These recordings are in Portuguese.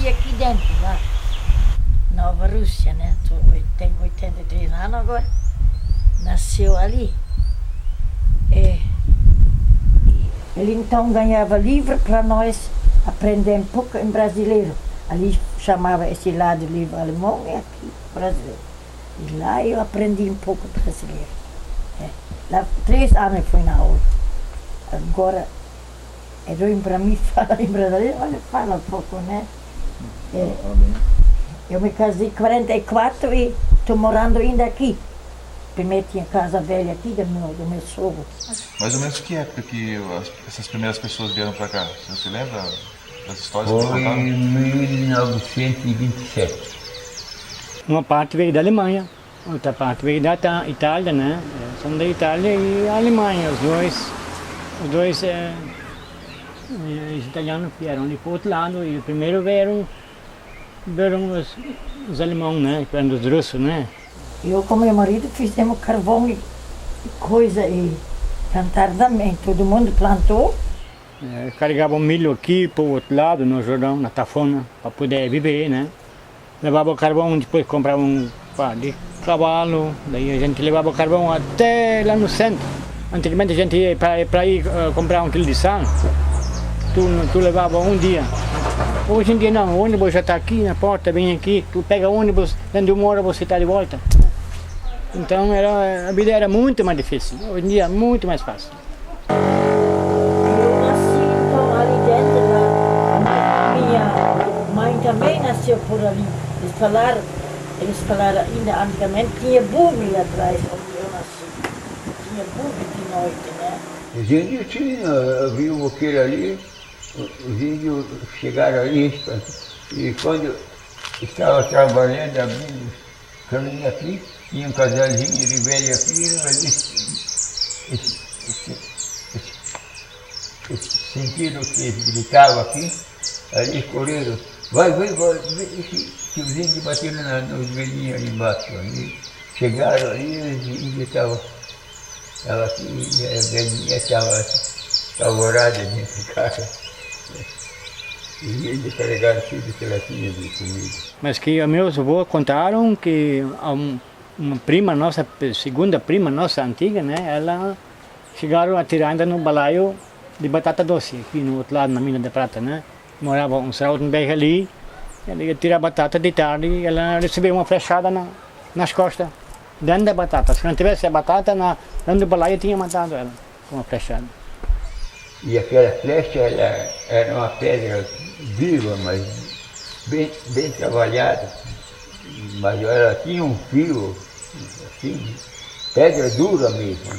nasci aqui dentro, lá. Nova Rússia, né? Tenho 83 anos agora. Nasceu ali. Ele então ganhava livro para nós aprender um pouco em brasileiro. Ali chamava esse lado livro alemão e aqui brasileiro. E lá eu aprendi um pouco brasileiro. Lá 3 anos fui na aula. Agora, é ruim para mim falar em brasileiro, olha, fala um pouco, né? Eu me casei em 44 e estou morando ainda aqui. Primeiro tinha casa velha aqui do meu sogro. Mais ou menos que época que essas primeiras pessoas vieram para cá? Você se lembra das histórias que Foi contaram? em 1927. Uma parte veio da Alemanha, outra parte veio da Itália, né? São da Itália e a Alemanha, os dois os italianos vieram ali para o outro lado e o primeiro vieram os alemães, né? Que eram os russos, né? Eu com meu marido fizemos carvão e coisa e plantar também. Todo mundo plantou. Carregava milho aqui para o outro lado, no Jordão, na Tafona, para poder viver, né? Levava o carvão, depois comprava um par de cavalo, daí a gente levava o carvão até lá no centro. Antigamente a gente ia para ir comprar 1 quilo de sal, tu levava um dia. Hoje em dia não, o ônibus já está aqui na porta, vem aqui, tu pega o ônibus, dentro de 1 hora você está de volta. Então a vida era muito mais difícil, hoje em dia é muito mais fácil. Eu nasci então ali dentro, minha mãe também nasceu por ali. Eles falaram ainda antigamente, tinha bugre atrás onde eu nasci. Tinha bugre de noite, né? Os índios tinham, viu o boqueiro ali, os índios chegaram ali e quando estava trabalhando, abrindo caminho aqui, tinha um casalzinho de velho aqui, ali, esse sentido que gritava aqui, ali correram, vai, que os índios bateram nos velhinhos ali embaixo, ali, chegaram ali, os índios estavam aqui, e a velhinha estava apavorada dentro de casa. E eles carregaram tudo que ela tinha de comida. Mas que meus avós contaram que uma prima nossa, segunda prima nossa antiga, né? Ela chegaram a tirar ainda no balaio de batata doce, aqui no outro lado, na mina de prata, né? Morava um Rautenberg ali, ela ia tirar batata de tarde e ela recebeu uma flechada nas costas, dentro da batata. Se não tivesse a batata, dentro do balaio tinha matado ela com uma flechada. E aquela flecha era uma pedra viva, mas bem trabalhada. Mas ela tinha um fio, assim, pedra dura mesmo.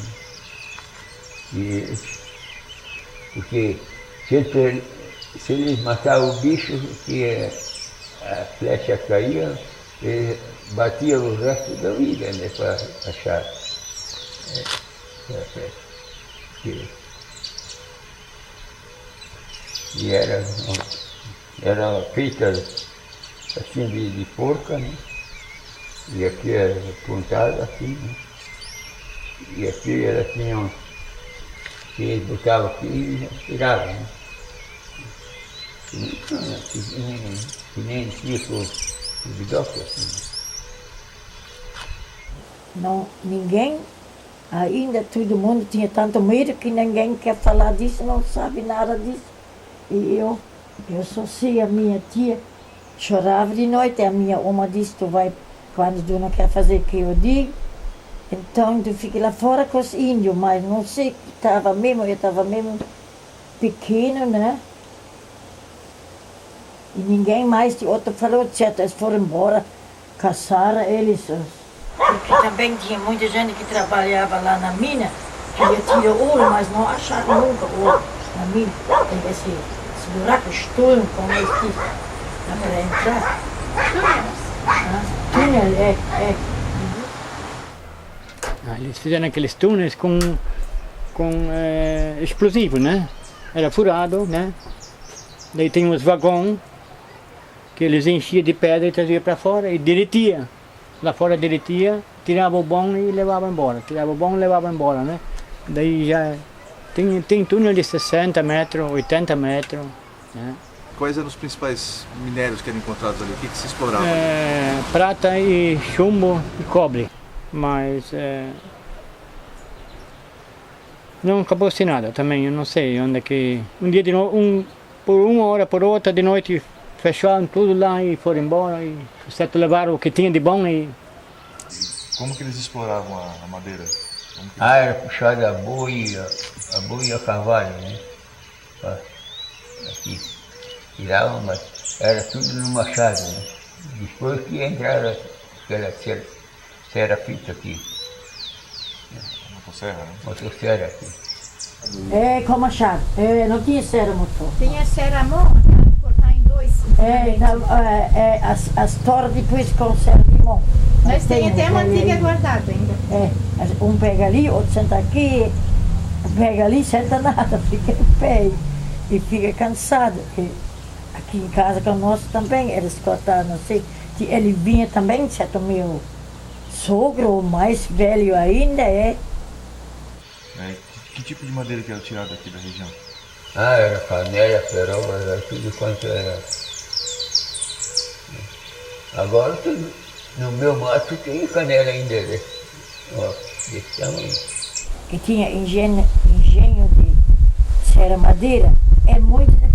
Porque se eles matavam o bicho, que a flecha caía, eles batiam o resto da vida, né, para achar a flecha. E era feita assim de porca, né? E aqui era pontada assim, né? E aqui ela tinha que eles botavam aqui e tiravam, né? Que nem tipo de bidoca, assim. Não, ninguém, ainda todo mundo tinha tanto medo que ninguém quer falar disso, não sabe nada disso. E eu só sei, a minha tia chorava de noite, a minha oma disse, tu vai, quando tu não quer fazer o que eu digo, então tu fica lá fora com os índios, mas não sei, eu estava mesmo pequeno, né? E ninguém mais, de outro falou, certo, eles foram embora, caçaram eles. Porque também tinha muita gente que trabalhava lá na mina, que ia tirar ouro, mas não acharam nunca ouro na mina. Tem esse buraco estúpido, como eles dizem, dá para entrar. Túnel, Eles fizeram aqueles túneis com explosivo, né? Era furado, né? Daí tem uns vagões que eles enchiam de pedra e traziam para fora e derretia. Lá fora derretia, tirava o bom e levava embora. Tirava o bom e levava embora, né? Daí já tem túnel de 60 metros, 80 metros, né? Quais eram os principais minérios que eram encontrados ali? O que se explorava? Prata e chumbo e cobre. Mas não acabou sem nada também, eu não sei onde é que... Um dia de novo, por uma hora, por outra, de noite, fecharam tudo lá e foram embora. E certo, levaram o que tinha de bom e... Como que eles exploravam a madeira? Era puxada a boi e a cavalo, né? Aqui. Tiravam, mas era tudo no machado, né? Depois que entraram aquela serra-fita aqui. Motosserra, né? Motosserra aqui. Com machado. Não tinha serra motor. Tinha serra à mão, cortar em dois. Então, as toras depois com serra de mão. Mas tem até uma antiga guardada ainda. Um pega ali, outro senta aqui, pega ali, senta nada, fica em pé e fica cansado. Aqui em casa com nós também, eles cortaram, não sei, ele vinha também, certo, meu sogro, o mais velho ainda, Que tipo de madeira que era tirada aqui da região? Era canela, peroba, era tudo quanto era. Agora tudo. No meu mato tem canela ainda, né? Ó, desse tamanho. Que tinha engenho de serra madeira,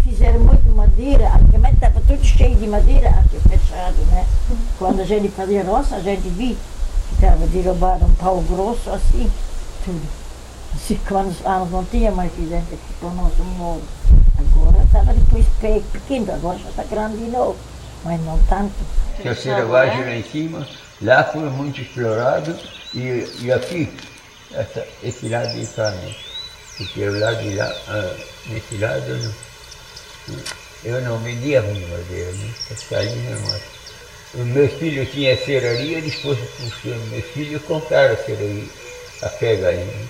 fizeram muito madeira, antigamente estava tudo cheio de madeira, aqui fechado, né? Quando a gente fazia roça, a gente via que estava derrubado um pau grosso, assim, tudo. Assim, quando os anos não tinha mais gente aqui para o nosso muro. Agora estava depois pequeno, agora já está grande de novo, mas não tanto. Tinha cervagem lá em cima, lá foi muito explorado e aqui, esse lado de cá, né? Porque o lado de lá, nesse lado, eu não vendia minha madeira, né? Essa ali não. Os meus filhos tinham serraria, depois os meus filhos compraram a serraria, a pega ali, né?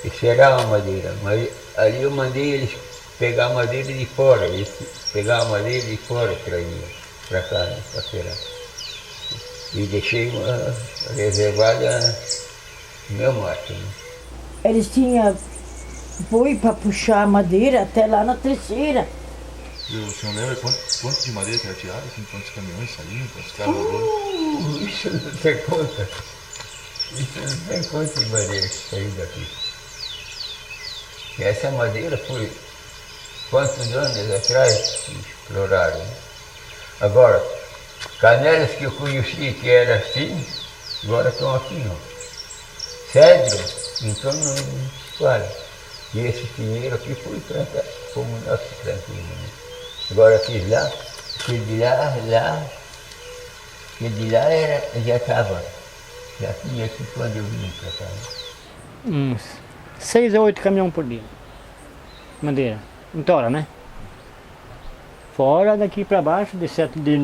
E serravam a madeira, mas ali eu mandei eles pegar a madeira de fora, eles pegavam a madeira de fora para ir para cá, né, para serrar. E deixei uma reservada no meu mato. Né? Eles tinham boi para puxar a madeira até lá na terceira. E o senhor lembra quanto de madeira que era tirado? Assim, quantos caminhões saíam, quantos carros? Isso não tem conta. Isso não tem conta de madeira que saiu daqui. E essa madeira foi quantos anos atrás que exploraram. Né? Agora, canelas que eu conheci que era assim, agora estão aqui, ó. Cedro, então não fala. E esse pinheiro aqui foi plantado, como nós plantamos. Né? Agora aquele de lá já estava, já tinha aqui quando eu vim para cá. Né? Uns 6 a 8 caminhões por dia. Madeira. Em tora, né? Fora daqui para baixo,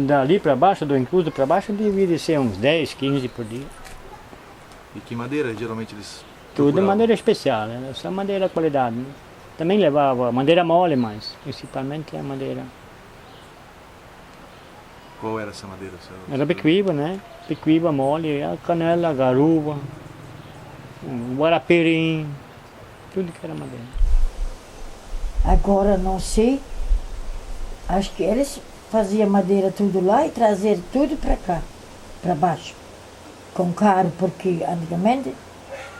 dali para baixo, do incluso para baixo, devia ser uns 10, 15 por dia. E que madeira geralmente eles Tudo procuravam? madeira especial, né? Só madeira qualidade. Né? Também levava madeira mole, mas principalmente a madeira. Qual era essa madeira? Era picuíba, né? Picuíba mole, a canela, a garuva, o guarapirim, tudo que era madeira. Agora não sei, acho que eles faziam madeira tudo lá e traziam tudo para cá, para baixo, com carro, porque antigamente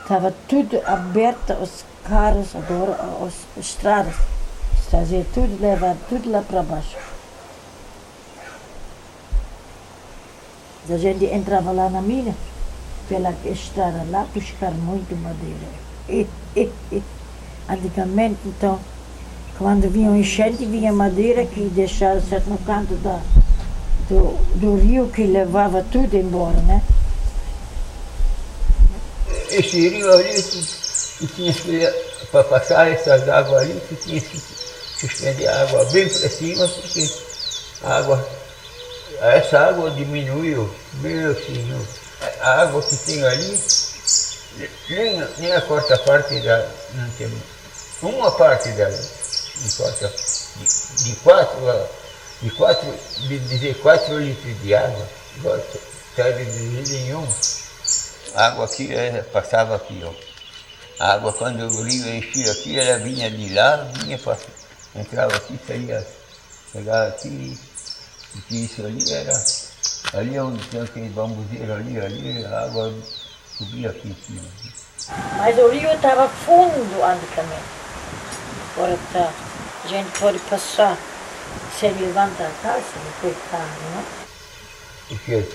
estava tudo aberto, os carros, agora as estradas, traziam tudo, levavam tudo lá para baixo. A gente entrava lá na mina, pela estrada lá, buscar muito madeira. Antigamente, então, quando vinha um enchente, vinha madeira que deixava certo no canto do rio que levava tudo embora, né? Esse rio ali, tu tinha que, para passar essas águas ali, tu tinha que suspender a água bem para cima, porque essa água diminuiu, meu senhor. A água que tem ali, nem a quarta parte da, não tem, uma parte dela, importa, de 4 litros de água, agora está reduzido em 1. A água aqui passava aqui, ó. A água quando o rio enchia aqui, ela vinha de lá, entrava aqui, saía Chegava aqui, porque isso ali era... Ali onde tem aquele bambuzeiro ali, a água subia aqui em cima. Mas o rio estava fundo antigamente. Agora tá, a gente pode passar sem levantar a calça, depois tá, não é? Porque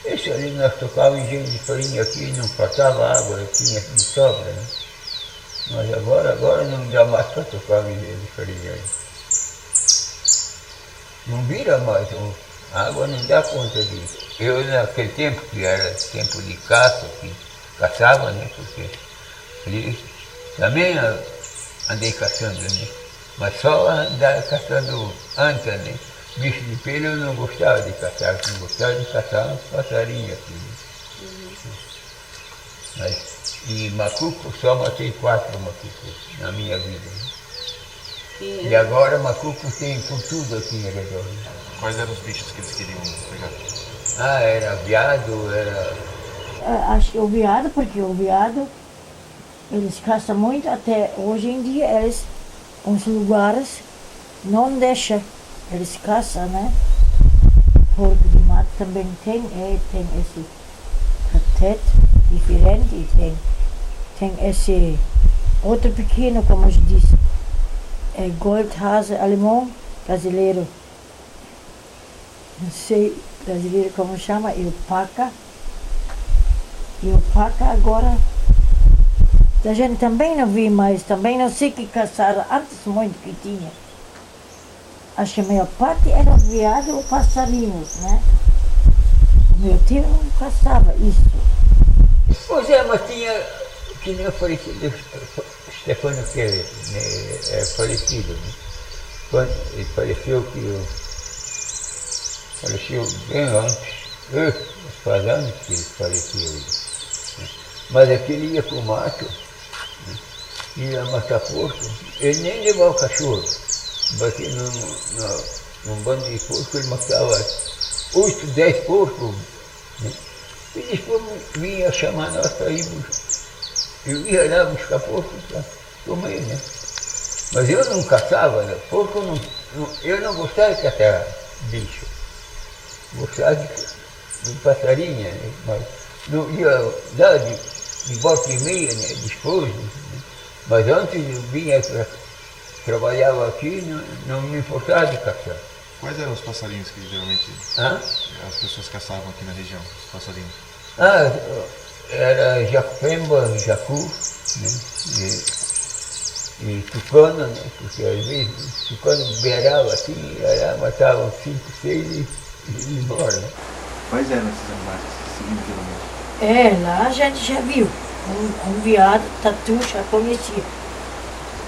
isso ali nós tocávamos engenho de farinha aqui, não faltava água, tinha de sobra, né? Mas agora não dá mais para tocar engenho de farinha. Não vira mais, a água não dá conta disso. Eu naquele tempo, que era tempo de caça, que caçava, né? Porque ali também andei caçando, né? Mas só andar caçando anta, né? Bicho de pelo eu não gostava de caçar, eu gostava de caçar uns passarinhos aqui. Né? Mas, e macuco, só matei 4 macucos na minha vida. Né? E agora macuco tem por tudo aqui em redor. Né? Quais eram os bichos que eles queriam pegar? Ah, era veado, era... Acho que o veado, porque o veado, eles caçam muito, até hoje em dia, eles, uns lugares, não deixam, eles caçam, né? Porco de mato também tem esse catete diferente, e tem esse outro pequeno, como se diz, é goldhase alemão, brasileiro, não sei brasileiro como chama, e o paca. E o paca agora, a gente também não vê mais, também não sei que caçaram, antes muito que tinha. Acho que a maior parte era veado ou passarinhos, né? O meu tio não caçava isso. Pois é, mas tinha, que nem o falecido Stefano Keller, né, é falecido, né? Quando ele faleceu bem antes, faz anos que ele faleceu. Né? Mas aquele ia para o mato, né? Ia matar porco, ele nem levava o cachorro, batia num bando de porco, ele matava 8, 10 porcos, né? E depois vinha chamar nós para irmos. Eu ia lá buscar porco para comer, né? Mas eu não caçava, né? Porco eu não gostava de caçar bicho. Gostava de passarinho, né? Mas não ia lá de volta e meia, né? Depois. Né? Mas antes eu vinha, trabalhava aqui, não me importava de caçar. Quais eram os passarinhos que geralmente as pessoas caçavam aqui na região, os passarinhos? Ah, era jacupemba, jacu, né? E tucano, né? Porque às vezes tucano beirava assim, aí matavam 5, 6 e ia embora. Né? Quais eram esses animais que se seguiam geralmente? Lá a gente já viu, um veado, tatu, já conhecia.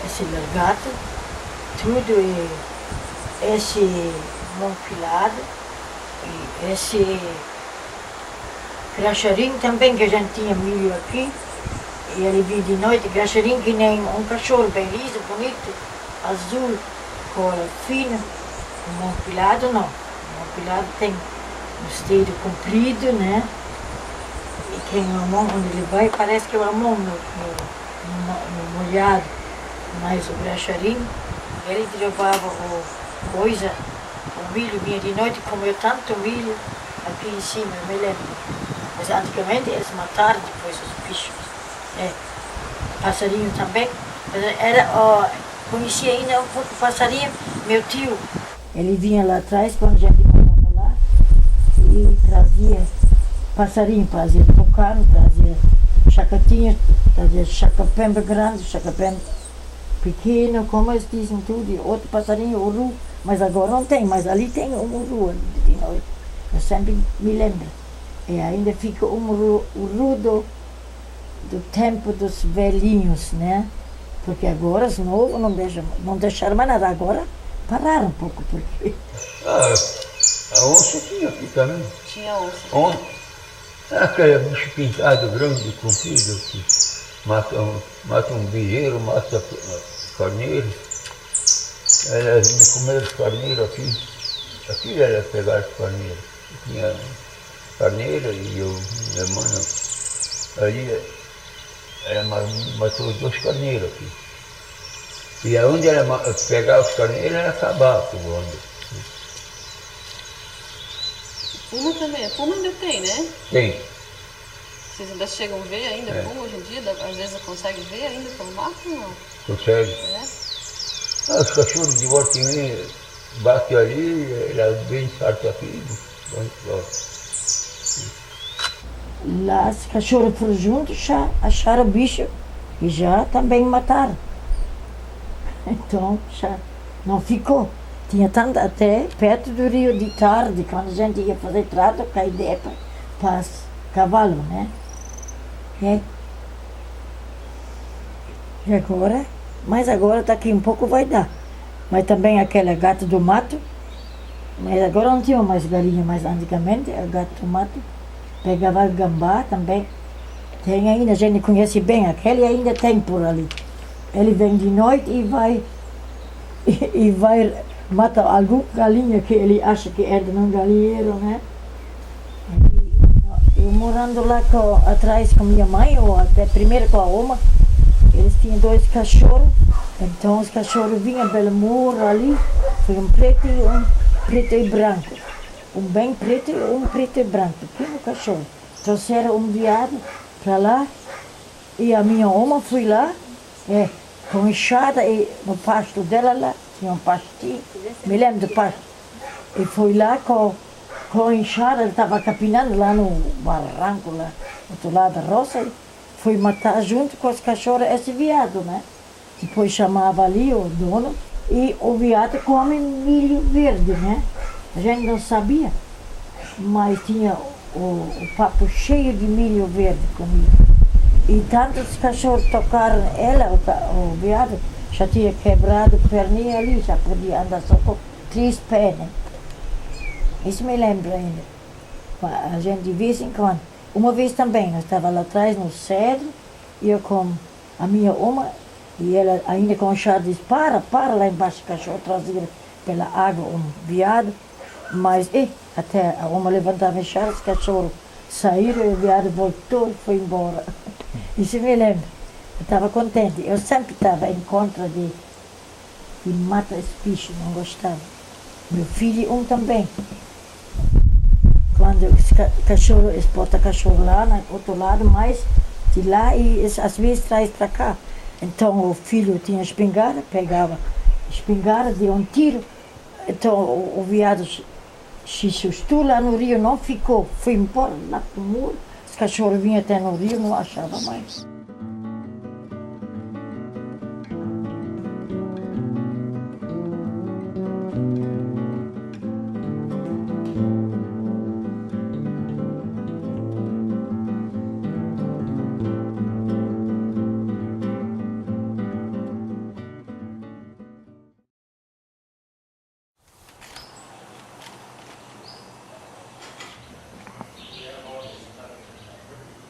Esse largato, tudo, e esse monfilado, e esse graxarim também, que a gente tinha milho aqui, e ele vinha de noite, graxarim que nem um cachorro bem liso, bonito, azul, cor fina, o monfilado não. O monfilado tem um dedos comprido, né? E tem uma mão onde ele vai, parece que é uma mão no molhado, mas o graxarim, ele levava o milho vinha de noite, comeu tanto milho aqui em cima, eu me lembro. Mas antigamente eles mataram depois os bichos. Passarinho também. Conhecia ainda um pouco passarinho, meu tio. Ele vinha lá atrás, quando a gente morava lá, e trazia passarinho, trazia tucano, trazia chacatinha, trazia chacapemba grande, chacapemba pequeno, como eles dizem tudo, e outro passarinho, uru, mas agora não tem, mas ali tem um uru de noite. Eu sempre me lembro. E ainda fica um uru do tempo dos velhinhos, né? Porque agora os novos não deixaram mais nada, agora pararam um pouco, porque... A onça tinha aqui também. Tinha onça. Aquele bicho pintado, grande, comprido, que mata um bijeiro, mata carneiro. Elas me comeram os carneiros aqui. Aqui elas pegaram os carneiros. Tinha carneiro e meu irmão ali ela matou 2 carneiros aqui. E aonde ela pegava os carneiros, ela acabava com o bonde. Puma também. Puma ainda tem, né? Tem. Vocês ainda chegam a ver ainda puma hoje em dia? Às vezes consegue ver ainda pelo mato ou não? Consegue. É? Os cachorros de volta em mim batem ali, ela vem salta aqui, vão embora. Lá os cachorros foram juntos, já acharam o bicho e já também mataram. Então já não ficou. Tinha tanto até perto do rio de tarde, quando a gente ia fazer trato, cair para cavalo, né? E agora, mas agora daqui um pouco vai dar. Mas também aquela gata do mato, mas agora não tinha mais galinha, mas antigamente a gata do mato pegava gambá também. Tem ainda, a gente conhece bem, aquele ainda tem por ali. Ele vem de noite e vai matar alguma galinha que ele acha que é de um galinheiro, né? Eu morando lá atrás com minha mãe, ou até primeiro com a Oma, eles tinham 2 cachorros, então os cachorros vinham pelo muro ali, foi um preto e branco. Um bem preto e um preto e branco, pequeno cachorro. Trouxeram um veado para lá e a minha Oma foi lá, com enxada e no pasto dela lá, tinha um pastinho, me lembro do pasto. E foi lá com a enxada, ele estava capinando lá no barranco, lá do outro lado da roça, e foi matar junto com os cachorros esse veado, né? Depois chamava ali o dono e o veado come milho verde, né? A gente não sabia, mas tinha o papo cheio de milho verde comigo. E tantos cachorros tocaram ela, o veado, já tinha quebrado a perninha ali, já podia andar só com 3 pés, né? Isso me lembra ainda. A gente de vez em quando. Uma vez também, nós estávamos lá atrás no cedro, e eu com a minha Oma, e ela ainda com o chá disse, para lá embaixo, o cachorro trazia pela água um veado, mas até a Oma levantava e chá, os cachorros saíram e o veado voltou e foi embora. Isso me lembra. Eu estava contente. Eu sempre estava em contra de matar esse bicho, não gostava. Meu filho também. Quando o cachorro exporta cachorro lá no outro lado, mas de lá e às vezes traz para cá. Então o filho tinha espingarda, pegava espingarda, deu um tiro. Então o veado se assustou lá no rio, não ficou, foi embora lá pro muro. Os cachorros vinham até no rio, não achava mais.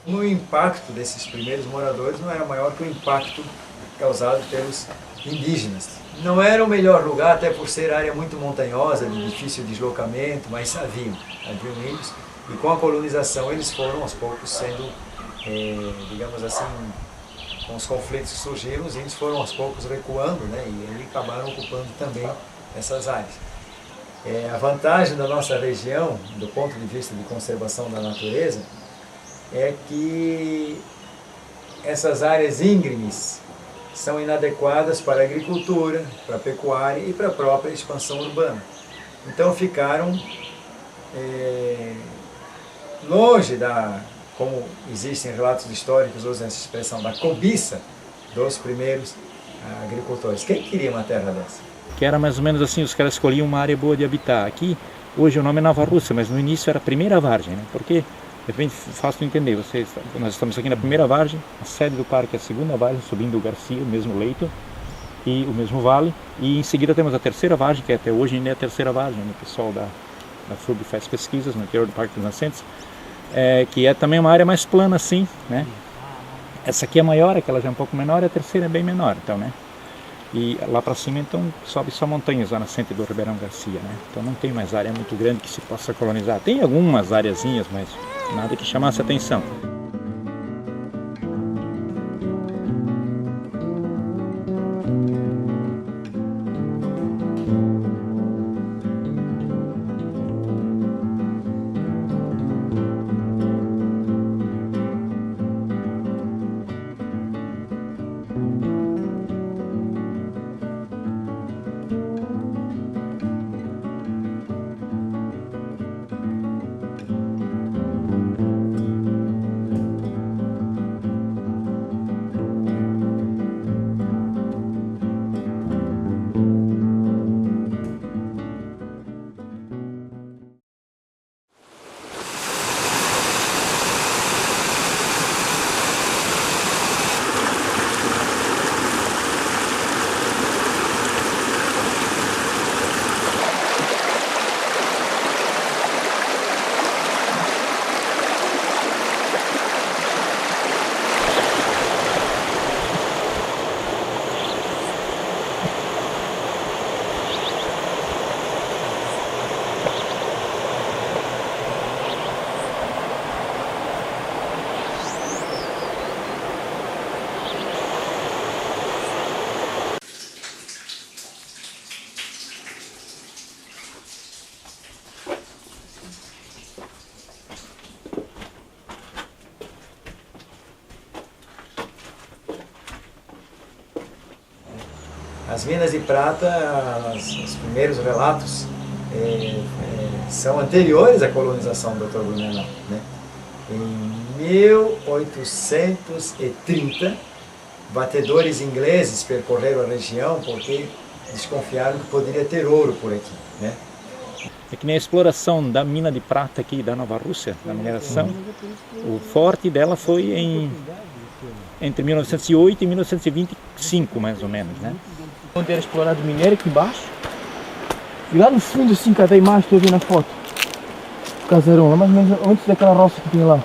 O impacto desses primeiros moradores não era maior que o impacto causado pelos indígenas. Não era o melhor lugar, até por ser área muito montanhosa, de difícil deslocamento, mas haviam índios. E com a colonização eles foram aos poucos sendo, digamos assim, com os conflitos que surgiram, os índios foram aos poucos recuando, né, e eles acabaram ocupando também essas áreas. A vantagem da nossa região, do ponto de vista de conservação da natureza, é que essas áreas íngremes são inadequadas para a agricultura, para a pecuária e para a própria expansão urbana. Então ficaram longe como existem relatos históricos, usam essa expressão, da cobiça dos primeiros agricultores. Quem queria uma terra dessa? Que era mais ou menos assim, os caras escolhiam uma área boa de habitar. Aqui, hoje o nome é Nova Rússia, mas no início era a primeira vargem, né? Porque de repente, fácil de entender, nós estamos aqui na primeira vargem, a sede do parque é a segunda vargem, subindo o Garcia, o mesmo leito e o mesmo vale, e em seguida temos a terceira vargem, que até hoje ainda é a terceira vargem, o pessoal da FUB faz pesquisas no interior do Parque dos Nascentes, que é também uma área mais plana assim, né? Essa aqui é maior, aquela já é um pouco menor, e a terceira é bem menor, então, né? E lá para cima, então, sobe só montanhas, lá na nascente do Ribeirão Garcia, né? Então não tem mais área muito grande que se possa colonizar. Tem algumas areazinhas, mas nada que chamasse atenção. As minas de prata, os primeiros relatos são anteriores à colonização do Dr. Blumenau, né? Em 1830, batedores ingleses percorreram a região porque desconfiaram que poderia ter ouro por aqui, né? É que nem a exploração da mina de prata aqui da Nova Rússia, da mineração, o forte dela foi entre 1908 e 1925, mais ou menos, né? Onde era explorado o minério aqui embaixo. E lá no fundo, assim, cada imagem, estou vendo na foto. O casarão, lá mais ou menos antes daquela roça que tinha lá.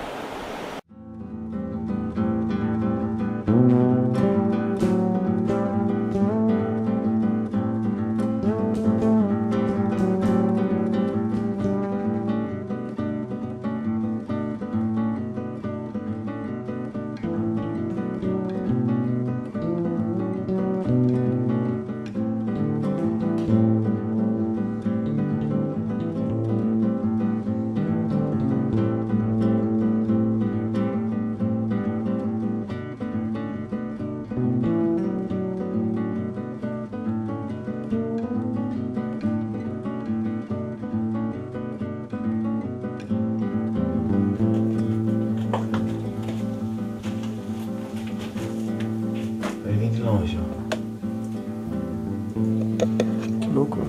Longe, ó. Que louco, né?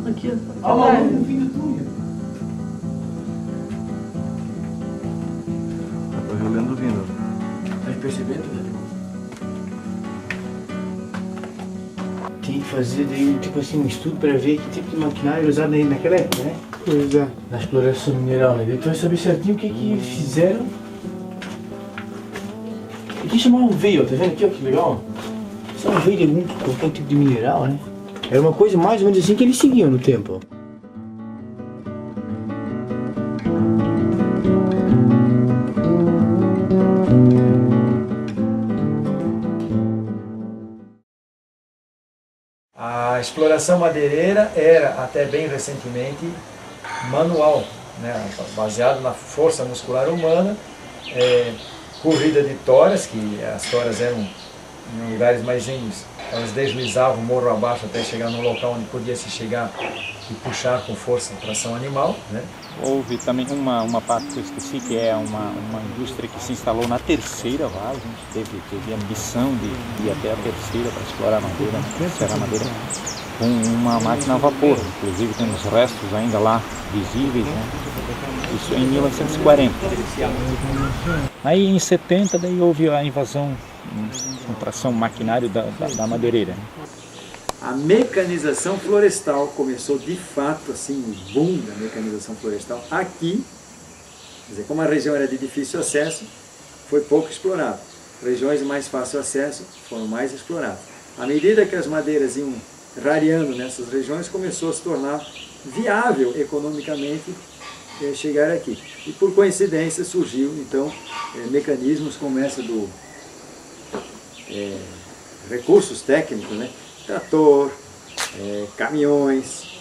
Aqui, ó. Olha lá, no fim do túnel. Dá pra ver o Leandro vindo. Tá percebendo, né? Tem que fazer daí, tipo assim, um estudo para ver que tipo de maquinário usado aí naquela época, né? Pois é. Na exploração mineral, né? Então vai saber certinho o que que fizeram. Aqui chamavam veio, tá vendo aqui, ó, que legal? Isso é um veio de algum qualquer tipo de mineral, né? Era uma coisa mais ou menos assim que eles seguiam no tempo, ó. A exploração madeireira era, até bem recentemente, manual, né? Baseado na força muscular humana, corrida de toras, que as toras eram em lugares mais índios, elas deslizavam morro abaixo até chegar no local onde podia se chegar e puxar com força a tração animal, né? Houve também uma parte que eu esqueci, que é uma indústria que se instalou na terceira vargem. A gente teve a ambição de ir até a terceira para explorar madeira, serrar madeira, com uma máquina a vapor. Inclusive temos restos ainda lá visíveis, né? Isso em 1940. Aí em 70 daí houve a invasão com tração maquinário da madeireira. A mecanização florestal começou de fato, assim, o boom da mecanização florestal aqui. Quer dizer, como a região era de difícil acesso, foi pouco explorado. Regiões de mais fácil acesso foram mais exploradas. À medida que as madeiras iam rareando nessas regiões, começou a se tornar viável economicamente chegar aqui. E por coincidência surgiu, então, mecanismos como essa do recursos técnicos, né? Trator, caminhões,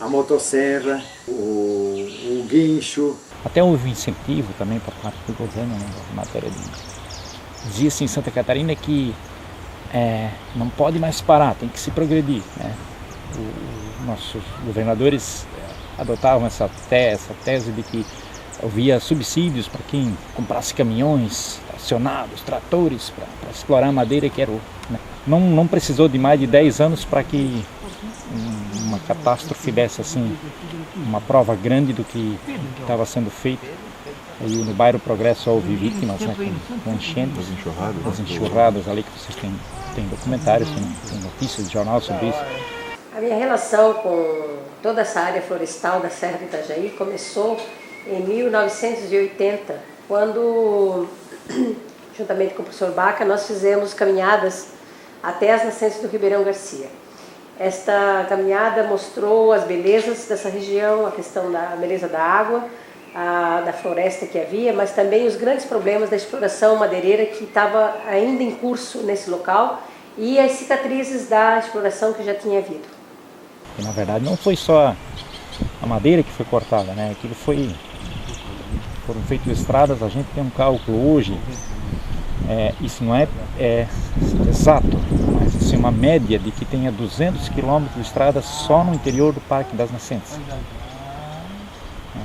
a motosserra, o guincho. Até houve incentivo também por parte do governo, né, na matéria de... Dizia-se em Santa Catarina que não pode mais parar, tem que se progredir, né? Nossos governadores adotavam essa tese de que havia subsídios para quem comprasse caminhões, acionados, tratores, para explorar a madeira, que era né? Não precisou de mais de 10 anos para que uma catástrofe dessa assim, uma prova grande do que estava sendo feito. Aí no bairro Progresso houve vítimas, né, com enchentes, as enxurradas ali, que vocês têm documentários, tem notícias de jornal sobre isso. A minha relação com toda essa área florestal da Serra do Itajaí começou em 1980, quando, juntamente com o professor Baca, nós fizemos caminhadas até as nascentes do Ribeirão Garcia. Esta caminhada mostrou as belezas dessa região, a questão da beleza da água, da floresta que havia, mas também os grandes problemas da exploração madeireira que estava ainda em curso nesse local e as cicatrizes da exploração que já tinha havido. E na verdade não foi só a madeira que foi cortada, né? Aquilo foram feitas estradas, a gente tem um cálculo hoje, isso não é exato, mas assim, uma média de que tenha 200 quilômetros de estrada só no interior do Parque das Nascentes.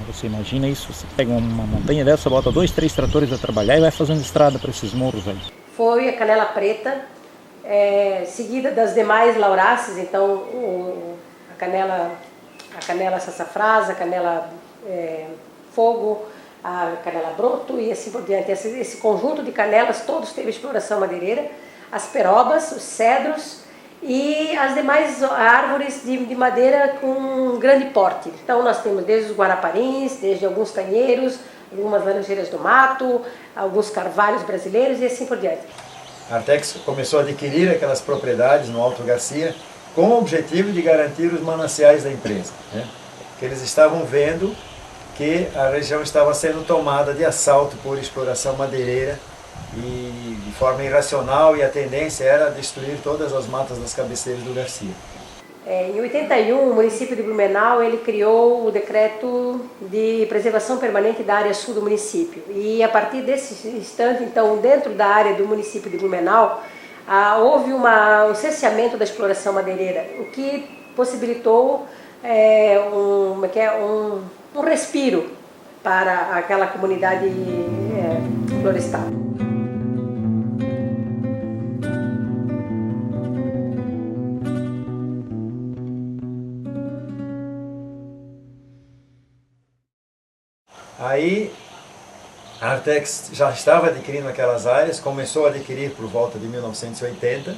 Você imagina isso, você pega uma montanha dessa, bota 2, 3 tratores a trabalhar e vai fazendo estrada para esses morros aí. Foi a canela preta, seguida das demais lauráceas, então a canela sassafrás, a canela fogo, a canela broto e assim por diante. Esse conjunto de canelas todos teve exploração madeireira, as perobas, os cedros e as demais árvores de madeira com grande porte. Então nós temos desde os guaraparins, desde alguns tanheiros, algumas laranjeiras do mato, alguns carvalhos brasileiros e assim por diante. A Artex começou a adquirir aquelas propriedades no Alto Garcia com o objetivo de garantir os mananciais da empresa, né? Que eles estavam vendo que a região estava sendo tomada de assalto por exploração madeireira e de forma irracional, e a tendência era destruir todas as matas das cabeceiras do Garcia. Em 81, o município de Blumenau ele criou o decreto de preservação permanente da área sul do município. E a partir desse instante, então, dentro da área do município de Blumenau, houve um cerceamento da exploração madeireira, o que possibilitou um respiro para aquela comunidade florestal. Aí a Artex já estava adquirindo aquelas áreas, começou a adquirir por volta de 1980.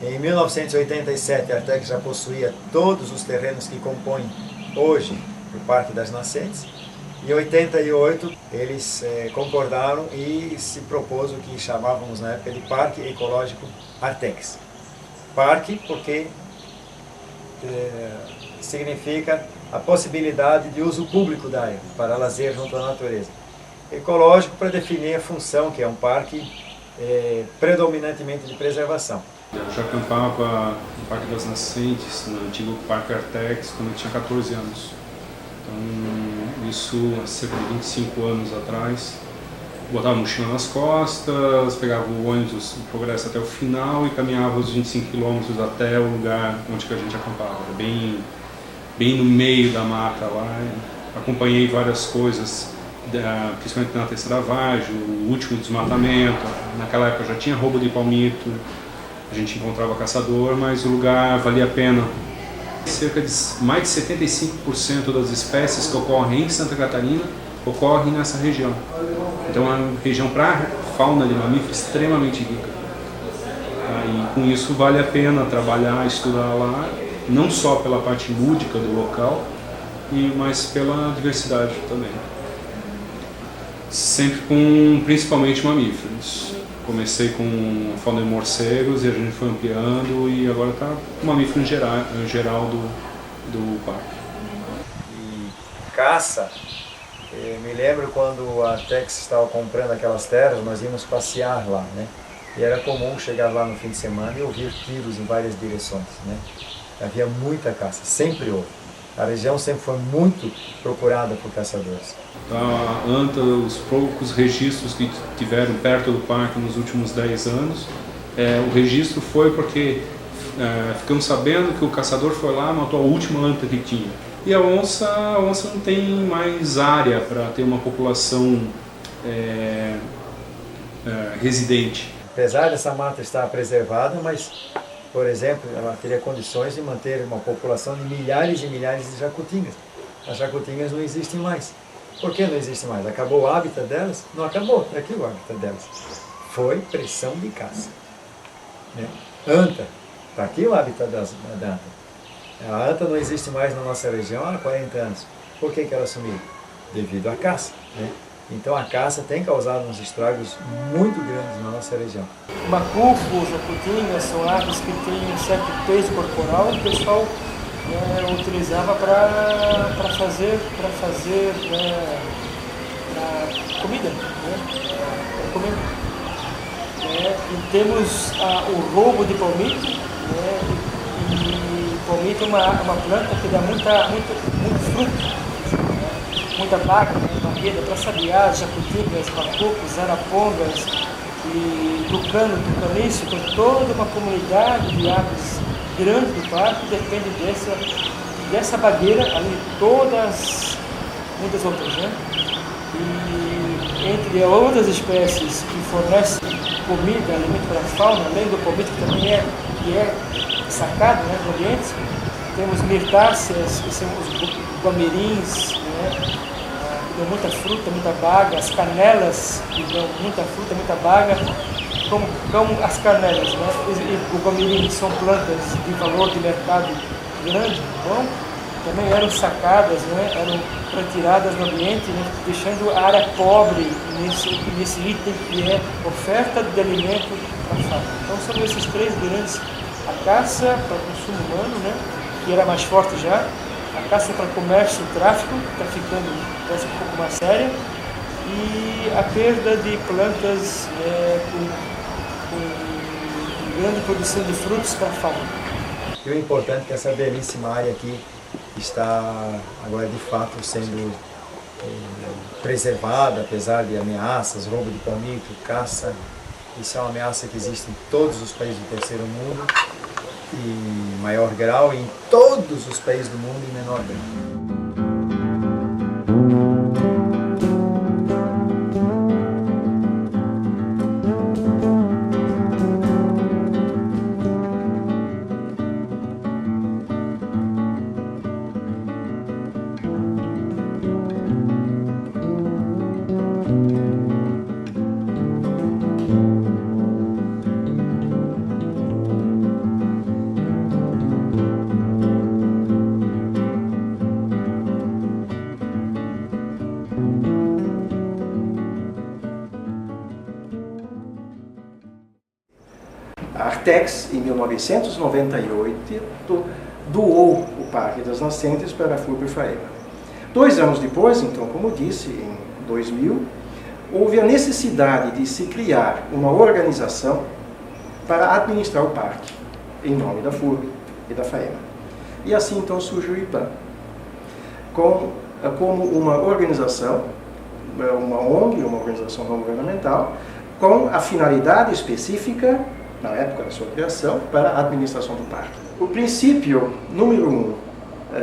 Em 1987 a Artex já possuía todos os terrenos que compõem hoje o Parque das Nascentes. Em 88 eles concordaram e se propôs o que chamávamos na época de Parque Ecológico Artex. Parque porque significa a possibilidade de uso público da área, para lazer junto à natureza. Ecológico para definir a função, que é um parque predominantemente de preservação. Eu já acampava no Parque das Nascentes, no antigo Parque Artex, quando eu tinha 14 anos. Então, isso há cerca de 25 anos atrás. Botava a mochila nas costas, pegava o ônibus do Progresso até o final e caminhava os 25 quilômetros até o lugar onde que a gente acampava. Bem no meio da mata lá. Acompanhei várias coisas, principalmente na terceira vagem, o último desmatamento. Naquela época já tinha roubo de palmito, a gente encontrava caçador, mas o lugar valia a pena. Cerca de mais de 75% das espécies que ocorrem em Santa Catarina ocorrem nessa região. Então é uma região para fauna de mamíferos extremamente rica. E com isso vale a pena trabalhar, estudar lá, não só pela parte lúdica do local, mas pela diversidade também. Sempre com principalmente mamíferos. Comecei com fauna de morcegos e a gente foi ampliando e agora está com mamífero em geral do parque. E caça, me lembro quando a Artex estava comprando aquelas terras, nós íamos passear lá, né? E era comum chegar lá no fim de semana e ouvir tiros em várias direções, né? Havia muita caça, sempre houve. A região sempre foi muito procurada por caçadores. A ANTA, os poucos registros que tiveram perto do parque nos últimos 10 anos, o registro foi porque ficamos sabendo que o caçador foi lá e matou a última anta que tinha. E a onça não tem mais área para ter uma população residente. Apesar dessa mata estar preservada, mas, por exemplo, ela teria condições de manter uma população de milhares e milhares de jacutingas. As jacutingas não existem mais. Por que não existe mais? Acabou o hábitat delas? Não acabou, está aqui o hábitat delas. Foi pressão de caça. Né? Anta, está aqui o hábitat da anta. A anta não existe mais na nossa região há 40 anos. Por que ela sumiu? Devido à caça. Né? Então a caça tem causado uns estragos muito grandes na nossa região. Macuco, jacutinga são aves que têm um certo peso corporal e o pessoal utilizava para fazer comida, né? Para comer. E temos o roubo de palmito, né? E palmito palmito é uma planta que dá muito fruto, muita baga, barreira para sabiás, jacuticas, macucos, arapongas e tucaniço. Então toda uma comunidade de aves grande do parque depende dessa bagueira, além de muitas outras, né? E entre outras espécies que fornecem comida, alimento para a fauna, além do palmito que também é sacado, né, no ambiente, temos mirtáceas, que são os guamirins, né, que dão muita fruta, muita baga, as canelas, que dão muita fruta, muita baga, como as canelas, né, e o guamirim são plantas de valor de mercado grande, bom, também eram sacadas, né, eram retiradas do ambiente, né, deixando a área pobre nesse item que é oferta de alimento para a fauna. Então são esses três grandes: a caça para consumo humano, né, que era mais forte já, a caça para comércio e tráfico, que está ficando parece um pouco mais séria, e a perda de plantas com grande produção de frutos para a fauna. E o importante é que essa belíssima área aqui está agora de fato sendo preservada, apesar de ameaças, roubo de palmito, caça. Isso é uma ameaça que existe em todos os países do terceiro mundo, em maior grau, e em todos os países do mundo em menor grau. A Artex, em 1998, doou o Parque das Nascentes para a FURB-FAEMA. 2 anos depois, então, como disse, em 2000, houve a necessidade de se criar uma organização para administrar o parque, em nome da FURB e da FAEMA. E assim, então, surge o IPAM, como uma organização, uma ONG, uma organização não governamental, com a finalidade específica, na época da sua criação, para a administração do parque. O princípio número 1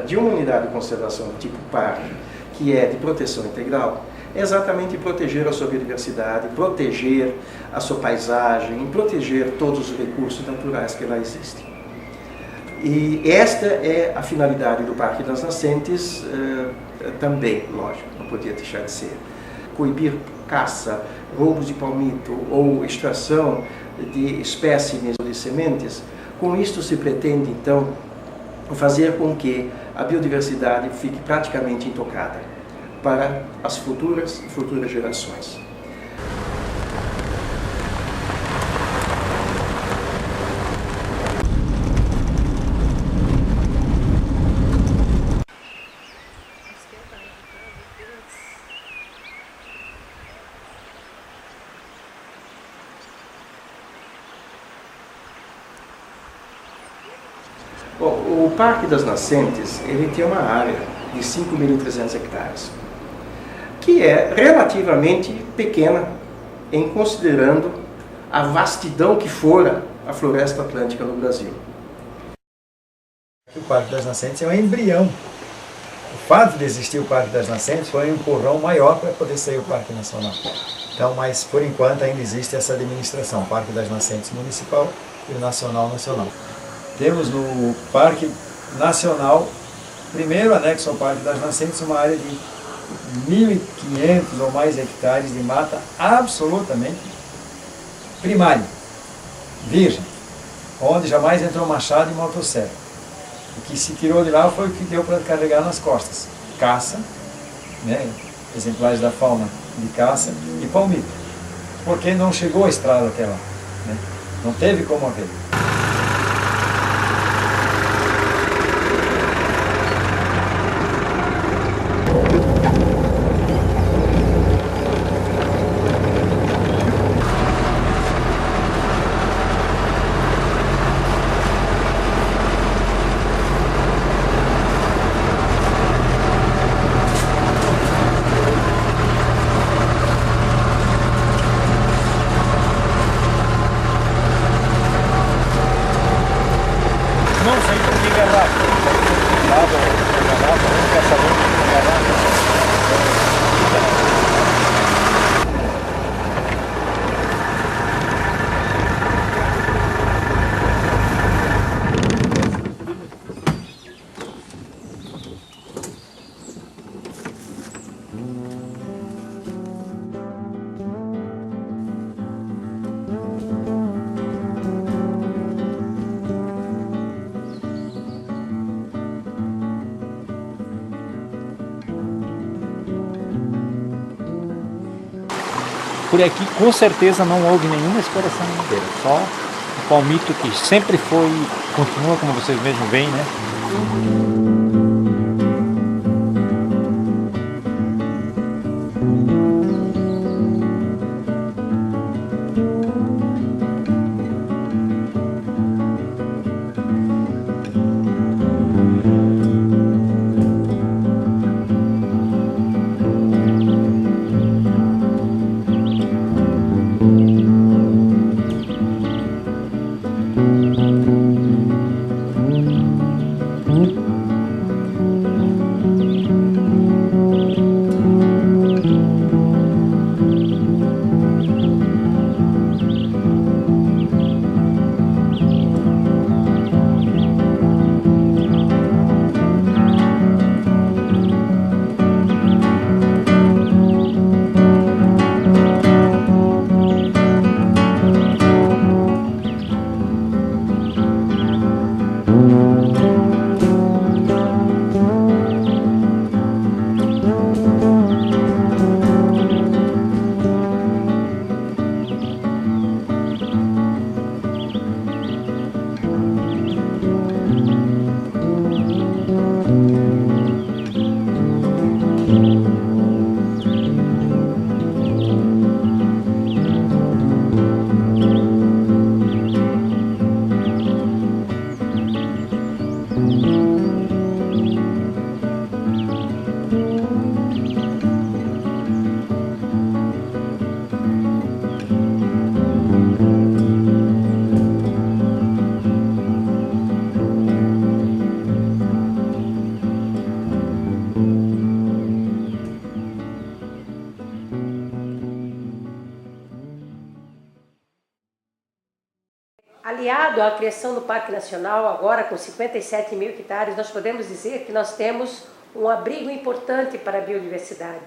de uma unidade de conservação do tipo parque, que é de proteção integral, é exatamente proteger a sua biodiversidade, proteger a sua paisagem, proteger todos os recursos naturais que lá existem. E esta é a finalidade do Parque das Nascentes também, lógico, não podia deixar de ser. Coibir caça, roubos de palmito ou extração de espécimes ou de sementes. Com isto se pretende, então, fazer com que a biodiversidade fique praticamente intocada para as futuras gerações. Bom, o Parque das Nascentes, ele tem uma área de 5.300 hectares, que é relativamente pequena, em considerando a vastidão que fora a floresta atlântica no Brasil. O Parque das Nascentes é um embrião. O fato de existir o Parque das Nascentes foi um empurrão maior para poder sair o Parque Nacional. Então, mas por enquanto ainda existe essa administração, o Parque das Nascentes Municipal e o Nacional. Temos no Parque Nacional, primeiro anexo ao Parque das Nascentes, uma área de 1.500 ou mais hectares de mata absolutamente primária, virgem, onde jamais entrou machado e motosserra. O que se tirou de lá foi o que deu para carregar nas costas. Caça, né, exemplares da fauna de caça e palmito, porque não chegou a estrada até lá, né, não teve como haver. por aqui com certeza não houve nenhuma exploração mineira, só o palmito que sempre foi, continua como vocês mesmos veem, né? Aliado à criação do Parque Nacional, agora com 57 mil hectares, nós podemos dizer que nós temos um abrigo importante para a biodiversidade,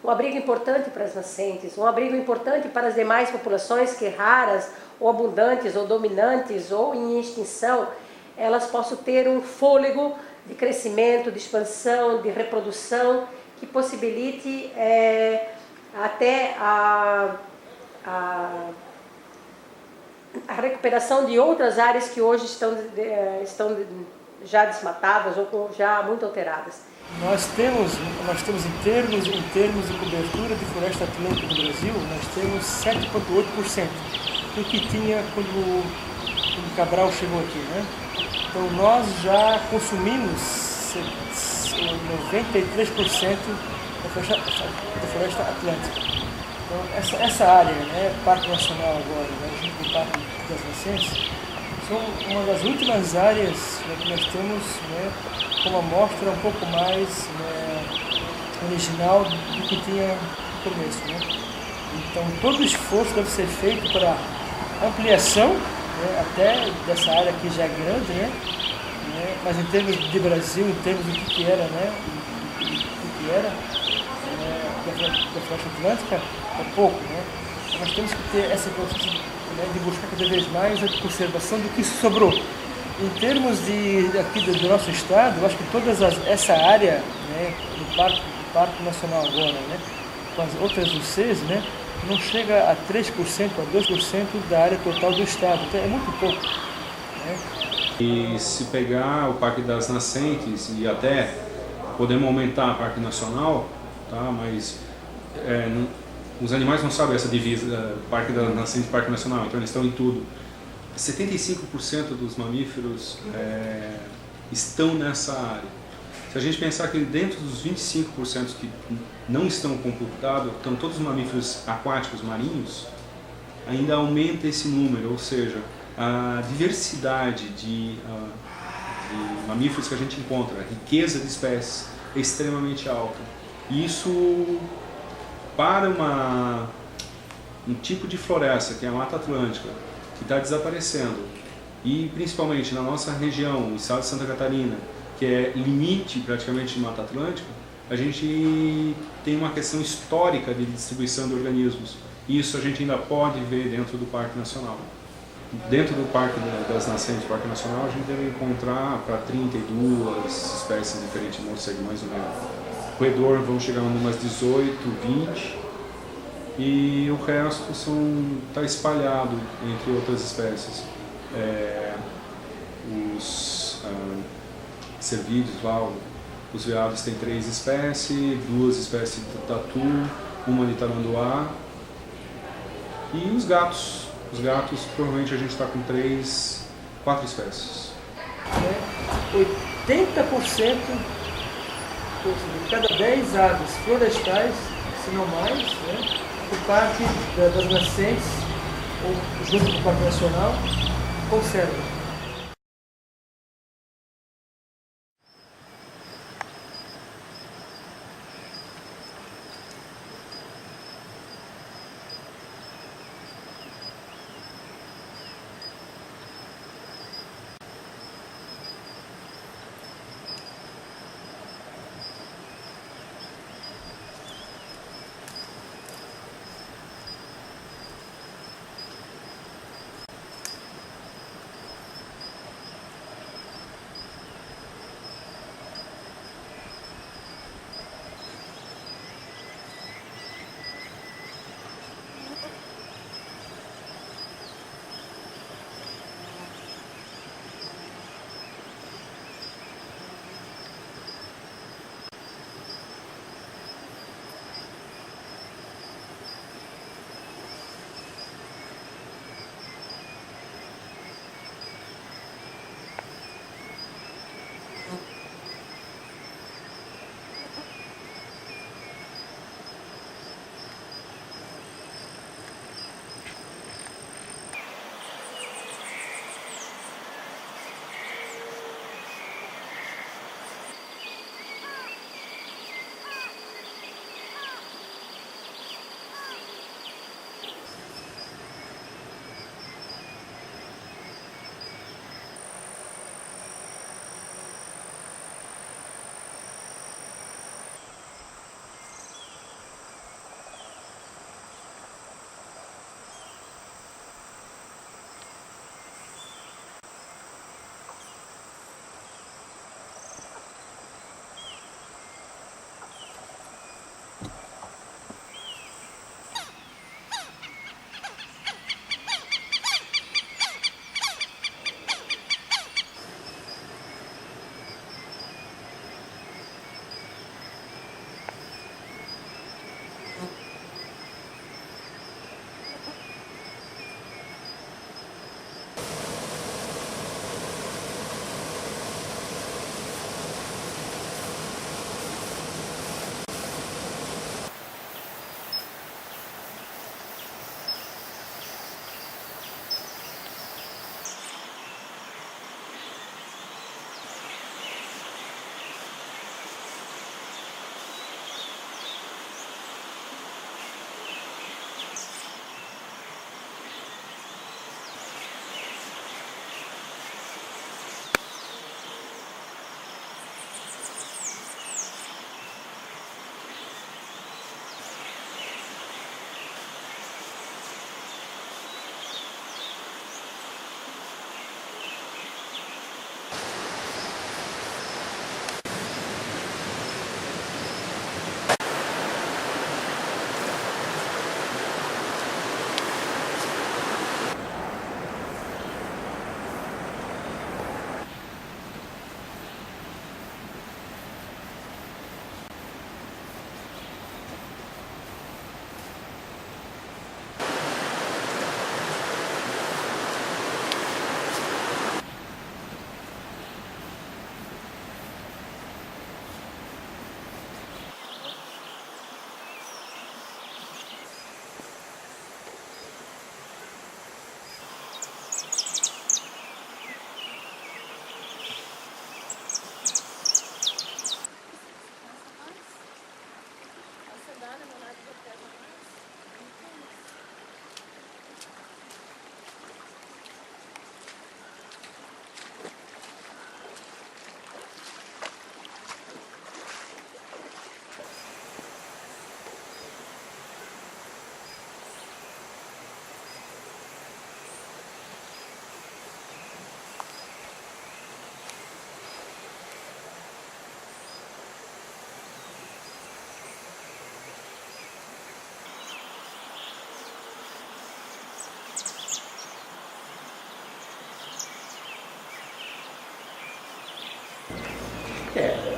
um abrigo importante para as nascentes, um abrigo importante para as demais populações que raras, ou abundantes, ou dominantes, ou em extinção, elas possam ter um fôlego de crescimento, de expansão, de reprodução, que possibilite até a recuperação de outras áreas que hoje estão já desmatadas ou já muito alteradas. Nós temos em termos de cobertura de floresta atlântica no Brasil, nós temos 7,8% do que tinha quando o Cabral chegou aqui, né? Então nós já consumimos 93% da floresta atlântica. Então essa área, né, Parque Nacional agora, né, junto com o Parque das Nascentes, são uma das últimas áreas, né, que nós temos, né, com uma amostra um pouco mais, né, original do que tinha no começo, né? Então todo o esforço deve ser feito para ampliação, né, até dessa área que já é grande, né, mas em termos de Brasil, em termos do que era, né, do que era da floresta atlântica, é pouco, né? Nós temos que ter essa consciência, né, de buscar cada vez mais a conservação do que sobrou. Em termos aqui do nosso estado, eu acho que essa área, né, do Parque Nacional agora, né, com as outras UCs, né, não chega a 3% a 2% da área total do estado, então é muito pouco, né? E se pegar o Parque das Nascentes e até podemos aumentar o Parque Nacional, tá? Mas os animais não sabem essa divisa, Parque das Nascentes e Parque Nacional, então eles estão em tudo. 75% dos mamíferos estão nessa área. Se a gente pensar que dentro dos 25% que não estão computados, estão todos os mamíferos aquáticos marinhos, ainda aumenta esse número, ou seja, a diversidade de mamíferos que a gente encontra, a riqueza de espécies é extremamente alta. E isso, para um tipo de floresta, que é a Mata Atlântica, que está desaparecendo, e principalmente na nossa região, o estado de Santa Catarina, que é limite praticamente de Mata Atlântica, a gente tem uma questão histórica de distribuição de organismos. E isso a gente ainda pode ver dentro do Parque Nacional. Dentro do Parque das Nascentes, Parque Nacional, a gente deve encontrar para 32 espécies diferentes de morcego, mais ou menos. Roedor vão chegar a umas 18, 20, e o resto está espalhado entre outras espécies. Os cervídeos lá, os veados têm 3 espécies, 2 espécies de tatu, uma de tamanduá, e os gatos provavelmente a gente está com 4 espécies. 80% de cada 10 aves florestais, se não mais, né, o Parque das Nascentes, ou junto com o Parque Nacional, conserva.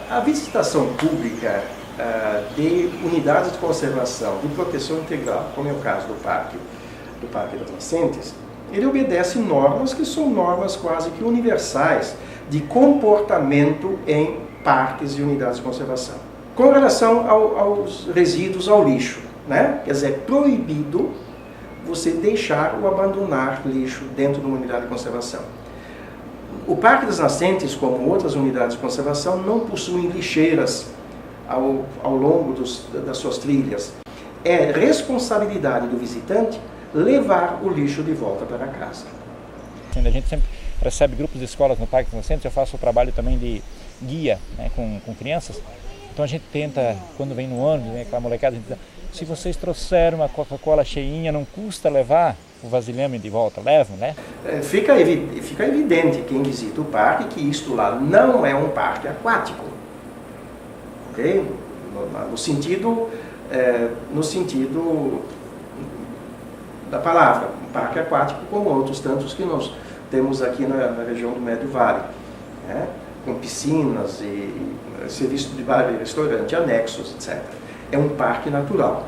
A visitação pública de unidades de conservação, de proteção integral, como é o caso do Parque das Nascentes, ele obedece normas que são normas quase que universais de comportamento em parques e unidades de conservação. Com relação aos resíduos, ao lixo, né? Quer dizer, é proibido você deixar ou abandonar lixo dentro de uma unidade de conservação. O Parque das Nascentes, como outras unidades de conservação, não possuem lixeiras ao longo das suas trilhas. É responsabilidade do visitante levar o lixo de volta para casa. A gente sempre recebe grupos de escolas no Parque das Nascentes, eu faço o trabalho também de guia, né, com crianças. Então a gente tenta, quando vem no ônibus, né, aquela molecada, a gente diz, se vocês trouxeram uma Coca-Cola cheinha, não custa levar o vasilhame de volta, levam, né? Fica evidente quem visita o parque que isto lá não é um parque aquático, ok? No sentido da palavra, um parque aquático como outros tantos que nós temos aqui na região do Médio Vale, né? Com piscinas e serviço de bar e restaurante, anexos, etc. É um parque natural.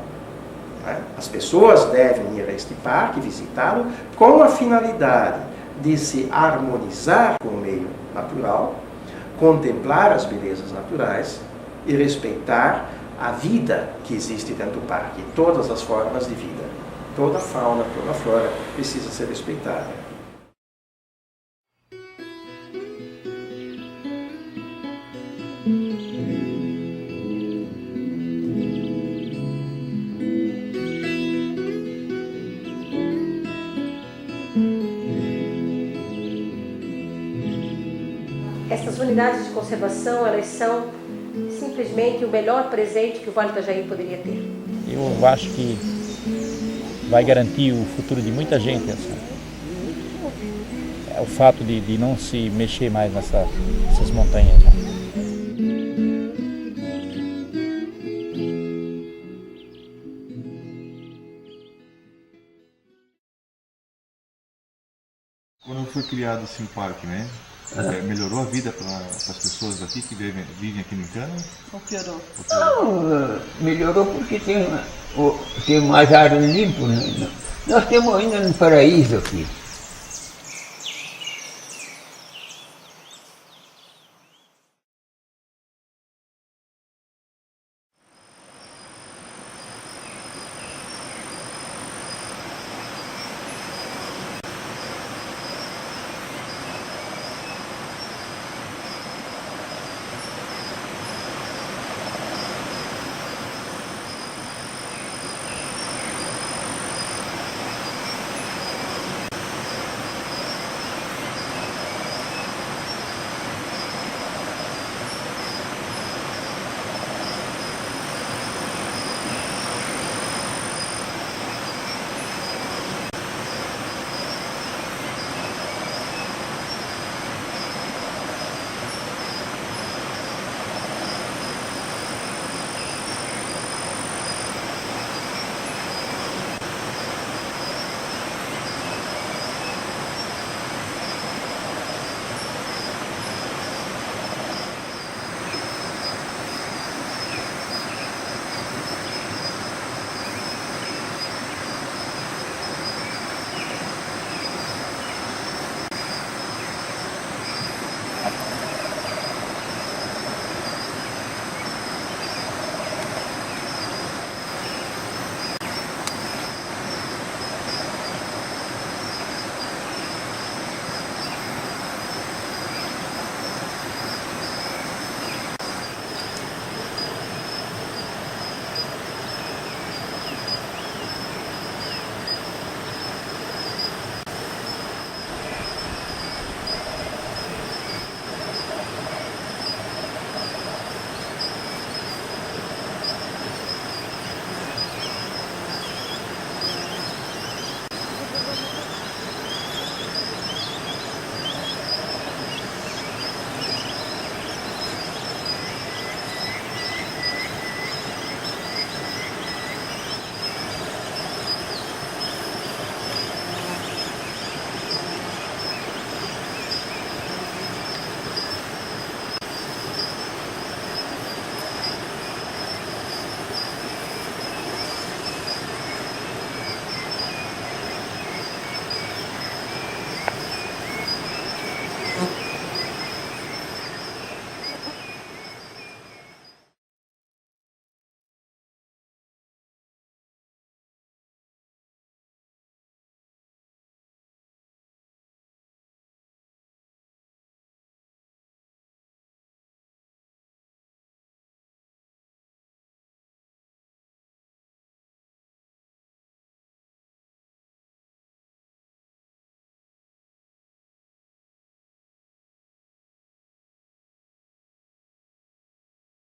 Né? As pessoas devem ir a este parque, visitá-lo, com a finalidade de se harmonizar com o meio natural, contemplar as belezas naturais e respeitar a vida que existe dentro do parque, todas as formas de vida. Toda a fauna, toda a flora precisa ser respeitada. Essas unidades de conservação, elas são simplesmente o melhor presente que o Vale do Itajaí poderia ter. Eu acho que vai garantir o futuro de muita gente. Assim. É o fato de não se mexer mais nessas montanhas. Né? Quando foi criado assim, o parque, né? Melhorou a vida para as pessoas daqui que vivem aqui no Encana? Ou piorou? Não, melhorou porque tem mais ar limpo. Né? Nós temos ainda um paraíso aqui.